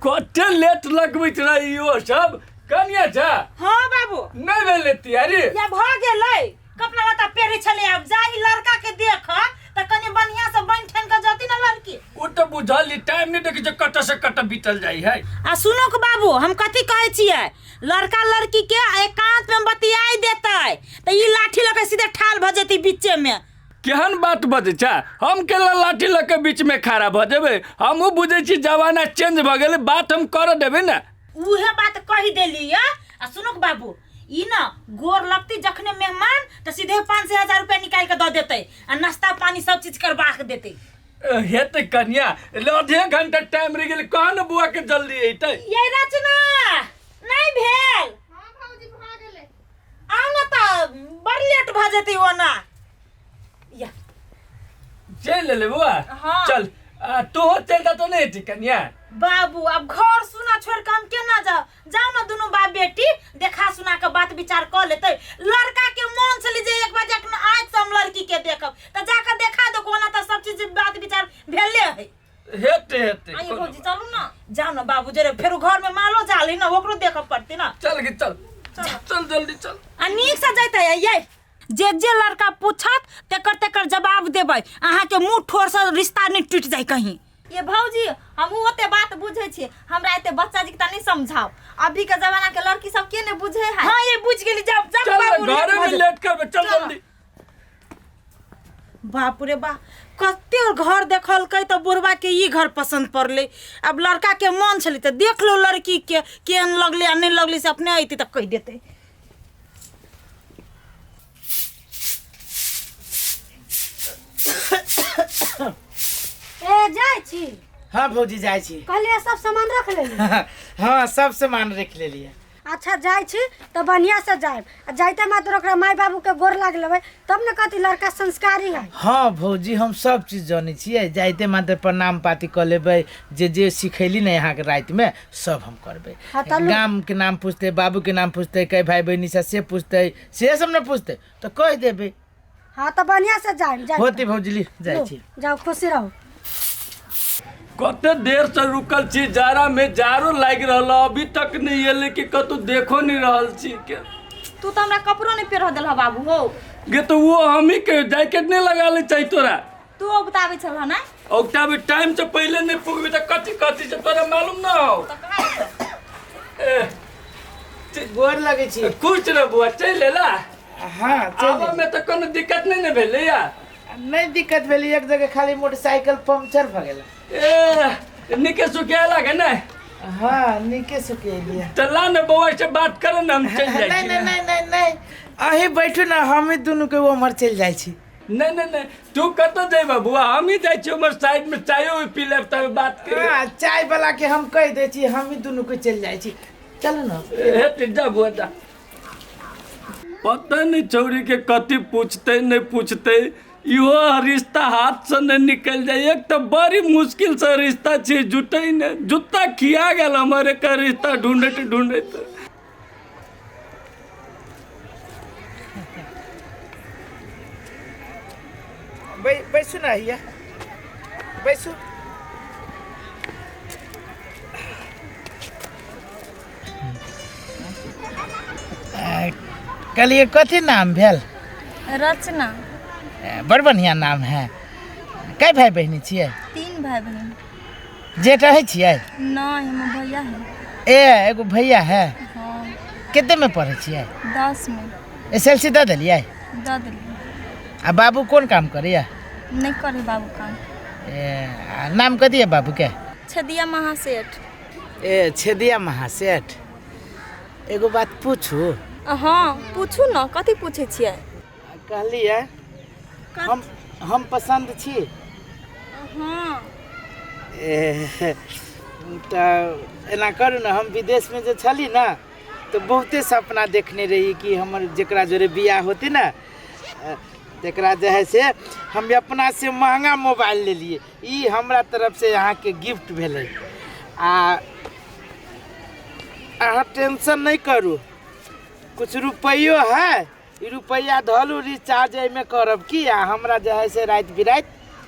कते लेट लगबैत रहियो सब कनिया जा। हाँ बाबू नहीं भेले तैयारी या भ गेलै कपड़ा लत्ता पेरे छले अब जाई लड़का के देख त कनी बढ़िया से बन ठन के जती ना लड़की ओ तो बुझली टाइम नहीं देखे जे कट से कट बीतल जाई है। आ सुनो के बाबू हम कथी कहै छियै लड़का लड़की के एकांत में बतियाई देतै त ई लाठी लके सीधे ठाल भ जेती बीचे में। केहन बात बजे छा हम के लाठी लके बीच में खड़ा भ जेबे। हमहू बुझे छी जमाना चेंज भ गेले बात हम कर देबे ना। उहे बात कहि देली आ सुनो के बाबू ई ना गोर लगती जखने मेहमान तो सीधे 5,000 रुपया निकाल के द देते आ नाश्ता पानी सब चीज करवा के देते। हेते कन्या आधे घंटा टाइम रह गेल कहां न बुआ के जल्दी एतै। ये रचना नहीं भेल। हां भौजी भ गेले। आ ना त बड़ लेट भ जेती ओना या चल ले बुआ। हाँ। चल तू चलता तो नहीं थी कन्या। बाबू अब घर सुना छोड़ के हम केना जाओ जाओ ना दोनों बाप बेटी देखा सुना के बात विचार कर लेते। लड़का के मन से लीजिए एक बार जखन आज से हम लड़की के देखब त जाकर देखा दो कोना त सब चीज बात विचार भेले है। हेते हेते आइए भौजी चलू ना जाओ ना बाबू जरे फेर घर में मालो जाली ना ओकरो देखब पड़ती ना। चल के चल चल जल्दी चल। आ नीक से जैते ये जे लड़का पूछत तेकर तेकर जवाब देबै अहाँ के मुंह ठोर से रिश्ता नहीं टूट जाए कहीं। ये भौजी हम ओते बात बुझे छी हमरा एते बच्चा जी के नहीं समझाओ अभी के जमाना के लड़की सब के ने बुझे है। हां ये बुझ गेली जब जब बाबू घर में लेट कर चल जल्दी। बाप रे बा कते घर देखल कई तो बुढ़वा के ई घर पसंद पड़ले। अब लड़का के मन छली त देख लो लड़की के केन लगले आ नहीं लगले से अपने आईती त कह देते। ए जाय छी। हाँ भौजी जाय छी। कहलिए सब सामान रख लेली। हाँ सब सामान रख लेलिए। अच्छा जाय छी तो बढ़िया से जाए जाइते मात्र ओकरा माय बाबू के गोर लाग लेबै तब न कथी लड़का संस्कारी है। हाँ भौजी हम सब चीज जानी छियै जाइते मात्र प्रणाम पाती कर लेबै जे सिखैली ना यहाँ के रात में सब हम करबै। हाँ, गाम के नाम पूछते बाबू के नाम पूछते कई भाई बहनी से पूछते से सब न पूछते तो कह देबै। हाँ तो बढ़िया से जाए होती भौजी ली जाय छी। जाओ खुशी रहो। कते देर से रुकल छी जारा में जारो लाग रहल अभी तक नहीं एले कि कतु देखो नहीं रहल छी के। तू तो हमरा कपड़ो नहीं पहिर देलह बाबू हो गे तो वो हम ही के जैकेट नहीं लगा ले चाहिए तोरा। तू उगतावे छलह ना ओकटाबे टाइम से पहले नहीं पुगबे त कथी से तोरा मालूम ना हो। गोर लगे छी। कुछ रे बुआ चल लेला। हाँ आवा में तो कोनो दिक्कत नहीं ने भेले या। नहीं दिक्कत भेली एक जगह खाली मोटरसाइकिल पंक्चर भ गेल। ए निके सुखे लगे ना। हाँ निके सुखे लिया। चला न बउआ से बात कर न हम चल जाई। नहीं नहीं नहीं नहीं नहीं अही बैठू ना हम दोनों के उमर चल जाई छी। नहीं नहीं नहीं तू कतो जेबा बुआ हम ही जाई छी उमर साइड में चायो पी लेब तब बात कर। हां चाय वाला के हम कह दे छी हम ही दोनों के चल जाई छी। चलो ना हे जा बुआ जा। पता नहीं चौरी के कथी पूछते नहीं पूछते इहो रिश्ता हाथ से नहीं निकल जाए। एक तो बड़ी मुश्किल से रिश्ता छे जुटे ने जुत्ता खिया गेल हमारे का रिश्ता ढूंढते ढूंढते। बैसू ना हिया बैसू। कहलिए कथी नाम भेल। रचना। बड़ बढ़िया नाम है। कई भाई बहनी छियै। 3 भाई बहन। जेठ है छियै। नहीं हम भैया है। एगो भैया है। हाँ। कितने में पढ़े छियै। 10 में। एसएलसी दे दिलियै। दे दिलियै। आ बाबू कौन काम करिया। नहीं करे बाबू काम। नाम कथी है बाबू के। छदिया महासेठ। छदिया महासेठ। एगो बात पूछू। हाँ पूछू न कथी पूछे छियै। कहलिए हम पसंद छी। हाँ तो एना करू ना हम विदेश में जो छली ना तो बहुते सपना देखने रही कि हमर जकरा जोरे बियाह होती ना तकरा जो है से हम अपना से महंगा मोबाइल ले लिए ई हमरा तरफ से यहाँ के गिफ्ट भेले। अहाँ टेंशन नहीं करू कुछ रुपयो है ई रुपया धलू रिचार्ज में करब की आ हमरा जो है से रात बिरात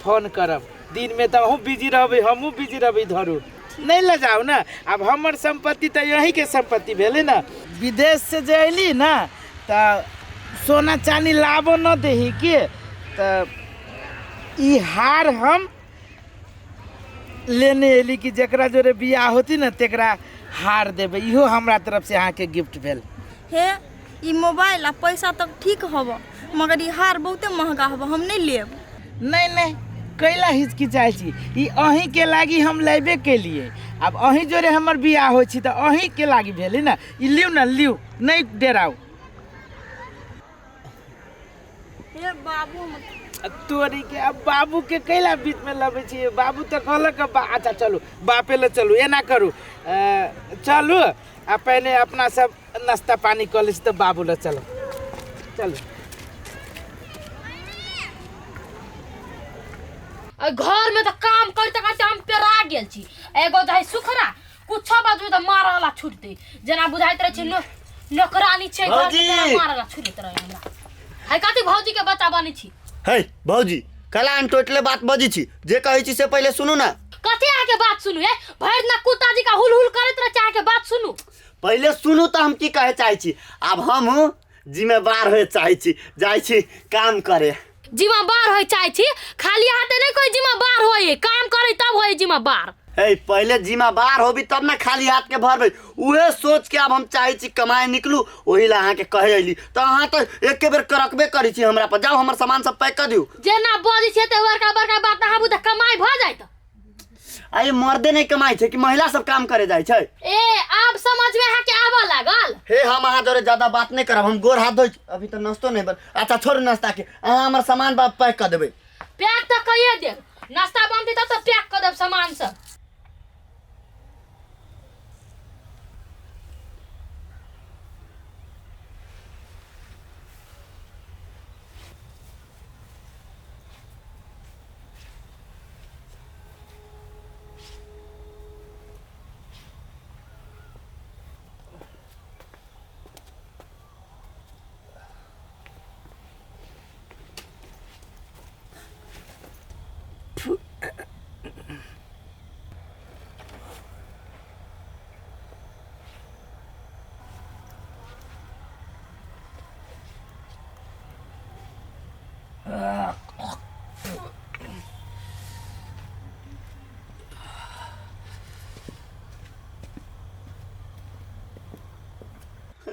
फोन करब दिन में तो हम बिजी रहबे हमहू बिजी रहबे धरू। नहीं ले जाओ ना। अब हमर संपत्ति तो यहीं के संपत्ति भेले ना। विदेश से जे अली ना तो सोना चांदी लाबो न देही के, तो ई हार हम लेने अली कि जकरा जोरे बियाह होती ना तेकरा हार देबे। इहो हमरा तरफ से अहाँ के गिफ्ट भेल। हे ई मोबाइल आ पैसा तक ठीक हब, मगर ई हार बहुते महंगा हब, हम नहीं लेब। नहीं नहीं कैला हिचकिचाइ छी, ई अहीं के लागी हम लेबे के लिए। अब अहीं जोरे हमर बियाह होइ छी तो अहीं के लागी भेली ना। ई लिउ ना, लिउ, नहीं डराउ। हे बाबू तोरी के अब बाबू के कैला बीच में लबे छी। बाबू तो कहलक अच्छा चलू बापे ले चलू, एना करू चलू आ पहले अपना सब नाश्ता पानी कर ली तो बाबू ले चलो चलो। घर में तो काम करते करते हम पेरा गेल छी। एगो जाय सुखरा कुछ बाजू तो मारला छूटते जना बुझाइत रहे छी नौकरानी छै, घर में मारला छूटत रहे हमरा। है कथि भौजी के बच्चा बनी छी। है भौजी कला अन टोटले बात बजी छी, जे कहै छी से पहले सुनू ना। कथि आके बात सुनू है, भैर ना कुत्ता जी का हुल हुल करत रहे चाहे के बात सुनू। पहले सुनू तो हम की कहे चाहे छी। अब हम जिम्मेदार होए चाहे छी, जाय छी काम करे। जिम्मेदार होय चाहे छी, खाली हाथे नहीं कोई जिम्मेदार होय, काम करे तब होय जिम्मेदार। है पहले जिम्मेदार होबी तब ना खाली हाथ के भरबे। उहे सोच के अब हम चाहे छी कमाए निकलू, ओही ला अहाँ के कहे अइली तो अहाँ तो एक बेर करकबे करी छी हमरा पर। जाओ हमर सामान सब पैक कर दियो। जेना बोली छै त बड़का बड़का बात अहाँ बुझ कमाई भ जाइत। आइ मर्दे नहीं कमाई छै कि महिला सब काम करे जाय छै। ए आप समझ में है के आवा लागल। हे हम अहाँ जोरे ज्यादा बात नहीं करब, हम गोर हाथ धोइ अभी तो नाश्तो नहीं बन। अच्छा छोड़ नाश्ता के, अहाँ हमर सामान बा पैक कर देबे। पैक तो कहिए देब, नाश्ता बनते तब तो पैक कर देब सामान सब।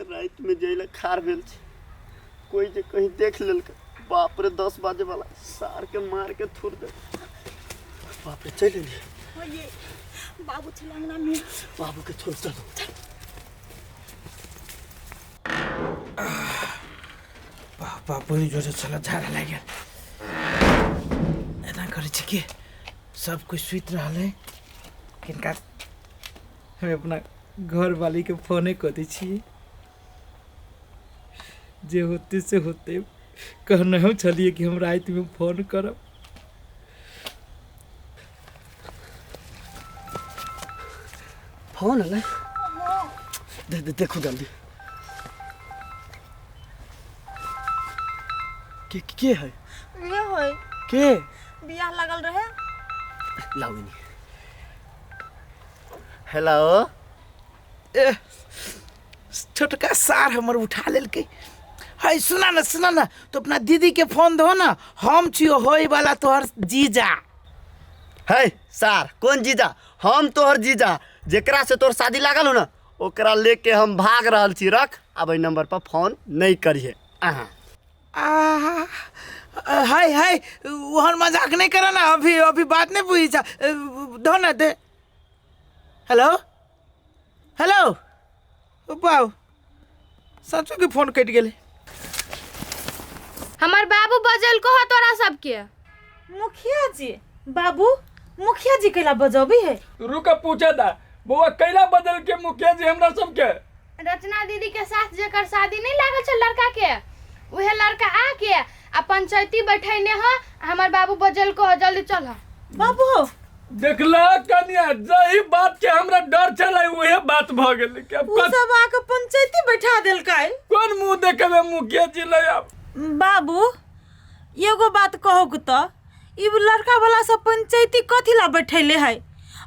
रात में जैला खार भेल छै, कोई जे कहीं देख लेलक बाप रे 10 बाजे वाला सार के मार के थुर दे। बाप रे चल ले ये बाबू छलंगना में, बाबू के छोड़ चलो। बाबू ने जोरे चला झाड़ा लग गया। एना करे छी के सब कुछ सुत रहल है, किनका हम अपना घर वाली के फोने कर दी छी। जे होते से होते कहना हम चलिए कि हम रात में फोन करब। फोन है देखो जल्दी के है ये होय के बियाह लगल रहे। लाओ इनी। हेलो छोटका सार हमर उठा लेलकै। है सुना ना तो अपना दीदी के फोन दो ना, हम छियो होय वाला तोहर जीजा। है सार कौन जीजा? हम तोहर जीजा जेकरा से तोहर शादी लागल हो ना ओकरा लेके हम भाग रहल छी। रख अब ए नंबर पर फोन नहीं करिए। अहाँ हाय वहन मजाक नहीं करा ना। अभी बात नहीं पूछी था, दो ना दे। हेलो बाबू सचो के फोन कट गेले। हमार बाबू बजल को है तोरा सबके। मुखिया जी बाबू, मुखिया जी कैला बजबी है। रुक पूछे दा बउआ कैला बदल के मुखिया जी हमरा सबके। रचना दीदी के साथ जेकर शादी नहीं लागल छै लड़का के, उहे लड़का आके आ पंचायती बैठैने ह। हमार बाबू बजल को है जल्दी चल। बाबू देखला कन्या जही बात के हमरा डर चला वही बात भ गेल के। अब उ सब आके पंचायती बैठा देलकै। कौन मुंह देखबे मुखिया जी ले। अब बाबू एगो बात कहू तो ई लड़का वाला सब पंचायती कथी ला बैठैले है।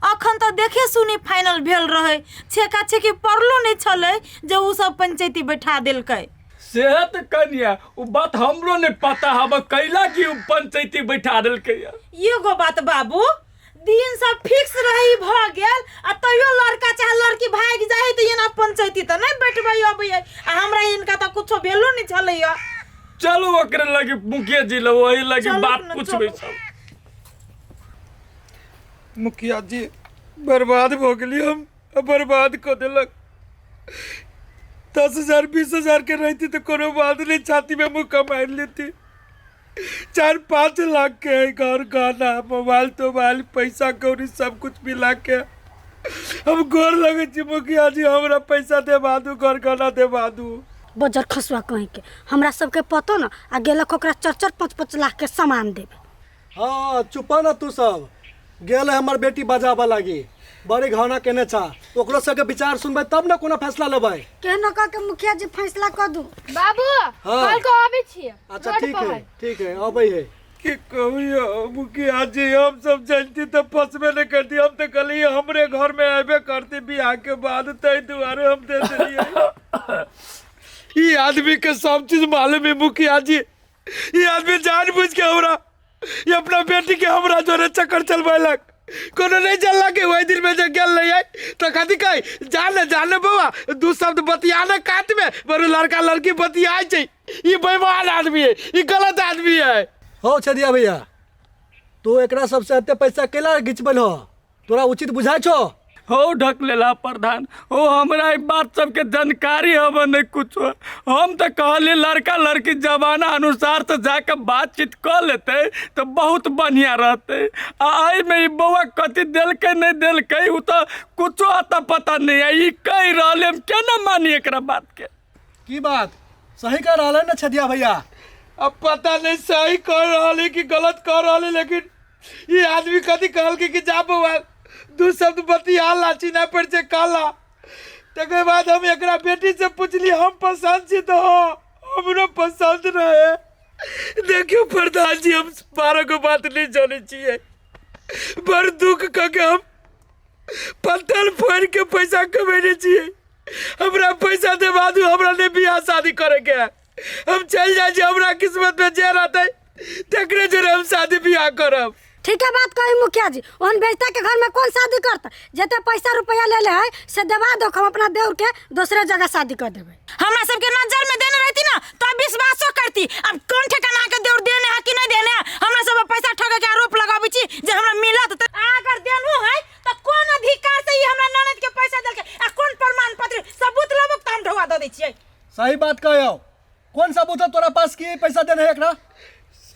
अखन तो देखे सुनी फाइनल भेल रहे, छेका छेकी पड़लो नहीं छले जे उ सब पंचायती बैठा देलकै। सेहत कनिया उ बात हमरो नहीं पता हब कैला की उ पंचायती बैठा देलकै। एगो बात बाबू, दिन सब फिक्स रही भ गेल आ तैयो लड़का चाहे लड़की भाग जाए तो एना पंचायती तो नहीं बैठबै अबै आ हमरा इनका तो कुछो भेलो नहीं छलैया। चलो ओकरे लगे मुखिया जी लो वही लगे बात पूछबै सब। मुखिया जी बर्बाद हो गेली, हम बर्बाद कर देलक। 10,000 20,000 के रहती तो कोनो बात नहीं, छाती में मुक्का मार लेती। 4-5 लाख के है घर, गाना, मोबाइल पैसा कौड़ी सब कुछ मिला के हम गोर लगे छी मुखिया जी हमरा पैसा देवा दू, घर गाना देवा दू। बजर खसुआ कहीं के हमरा सबके पतो न आ गेलक ओकरा 4-4 5-5 लाख के सामान देवे। हाँ चुपा ना तू सब, गेल है हमर बेटी बजाबा लागी, बड़ी घाना केने छा, ओकरो सबके विचार सुनबै तब ना कोनो फैसला लेबै। केहनो कह के मुखिया जी फैसला कर दू। बाबू हाँ। कल को आबे छियै। अच्छा रोड ठीक पर है ठीक है अबै है। कि कहियो मुखिया जी हम सब जानती तो फंसबे नहीं करती, हम तो कल हमरे घर में आबे करती बियाह के बाद, तै दुआरे हम दे दिए। ये आदमी के सब चीज मालूम है मुखिया जी, ये आदमी जानबूझ के हमरा ये अपना बेटी के हमरा जोरे चक्कर चलबैलक, कोनो नहीं चलला के वही दिन में जो गेल नहीं है तो कथी कही जाने बाबा दू शब्द बतियाने काट में बड़े लड़का लड़की बतियाए छै, ये बेईमान आदमी है, ये गलत आदमी है। हो छदिया भैया तू एकरा सबसे अते पैसा केला घिचबल हो, तोरा उचित बुझाई छो? हो ढक लेला प्रधान, हो हमरा ई बात सबके जानकारी हब नहीं कुछ। हम तो कहले लड़का लड़की जमाना अनुसार तो जाके बातचीत कर लेते तो बहुत बढ़िया रहते। आई में ई बउआ कथी देलकै नहीं देलकै उ तो कुछो आता पता नहीं है, ई कह रहले हम केना मानी एकरा बात के। की बात सही कह रहा है ना छदिया भैया? अब पता नहीं सही कह रहा है कि गलत कह रहा है, लेकिन ये आदमी कथी कहल कि जा बउआ दू शब्द बतिया लाची ना पड़ से काला। तकर बाद हम एकरा बेटी से पूछली हम पसंद छी तो हमरो पसंद रहे। देखियो प्रधान जी हम 12 को बात नहीं जाने चाहिए, बड़ दुख करके हम पत्थर फोड़ के पैसा कमेने चाहिए। हमरा पैसा देवा दू, हमरा ने बियाह शादी करे के हम चल जाए, हमरा किस्मत में जे रहते तकरे जरे हम शादी बियाह करब। ठीक है बात कही मुखिया जी, ओहन बेचता के घर में कौन शादी करता, जते पैसा रुपया ले ले है से देवा दो, हम अपना देवर के दूसरे जगह शादी कर देवे। हमरा सबके नजर में देने रहती ना तो विश्वासो करती। अब कौन ठिकाना के देवर देने है कि नहीं देने है, हमरा सब पैसा ठगे के आरोप लगाबै छी जे हमरा मिलत त अगर देनु है तो कौन अधिकार से ई हमरा ननद के पैसा देलके आ कौन प्रमाण पत्र सबूत लेबो त हम ढवा द दै छियै। सही बात कहो, कौन सबूत है तोरा पास की पैसा देने है एकरा?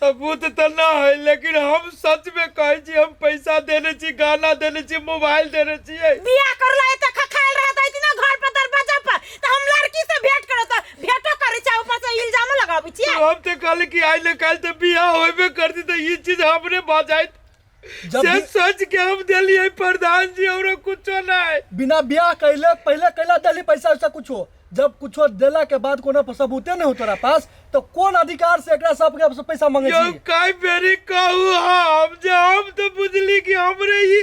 सबूत तो ना है, लेकिन हम सच में कहे छी हम पैसा देने छी, गाना देने छी, मोबाइल देने छी। बियाह करला त खखाइल रहत है ना घर पर दरवाजा पर, त हम लड़की से भेंट करत भेंटो करे छै, ऊपर से इल्जामो लगाबै छियै। हम तो कल की आइ ले कल तो बियाह होबे करती तो ये चीज हमरे बाजाइत से सोच के हम दिलिए प्रधान जी, हमरा कुछो ना है। बिना बियाह कैले पहले कैला दिली पैसा वैसा कुछो, जब कुछो देला के बाद कोनो सबूते नहीं हो तोरा पास तो कौन अधिकार से एकरा सब के पैसा मांगे छी? यो काई बेरी कहू हम तो बुझली कि हमरे ही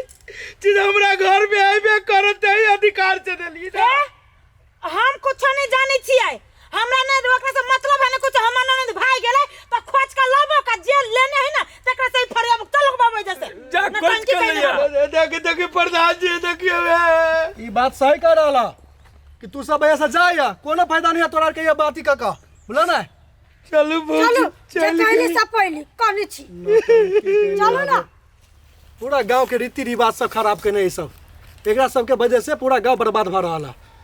चीज हमरा घर में आइबे करत है, अधिकार से देली ना। हम कुछो नहीं जाने छियै, हमरा ने ओकरा से मतलब है ना कुछ, हमर ननद भाई गेलै त खोज के लबो का जेल लेने है ना तकरा से फरियाद चल बाबू जैसे जा खोज के ले। देख प्रधान जी देखियो ई बात सही कह रहला कि तू सब ऐसा जाया, कोनो फायदा नहीं है तोरा के ये बात ही का बोला ना। चलो चलो जे कहली सब पहली करनी छी, चलो ना। पूरा गांव के रीति रिवाज सब खराब करने ई सब, एकरा सब के वजह से पूरा गांव बर्बाद भ रहा है।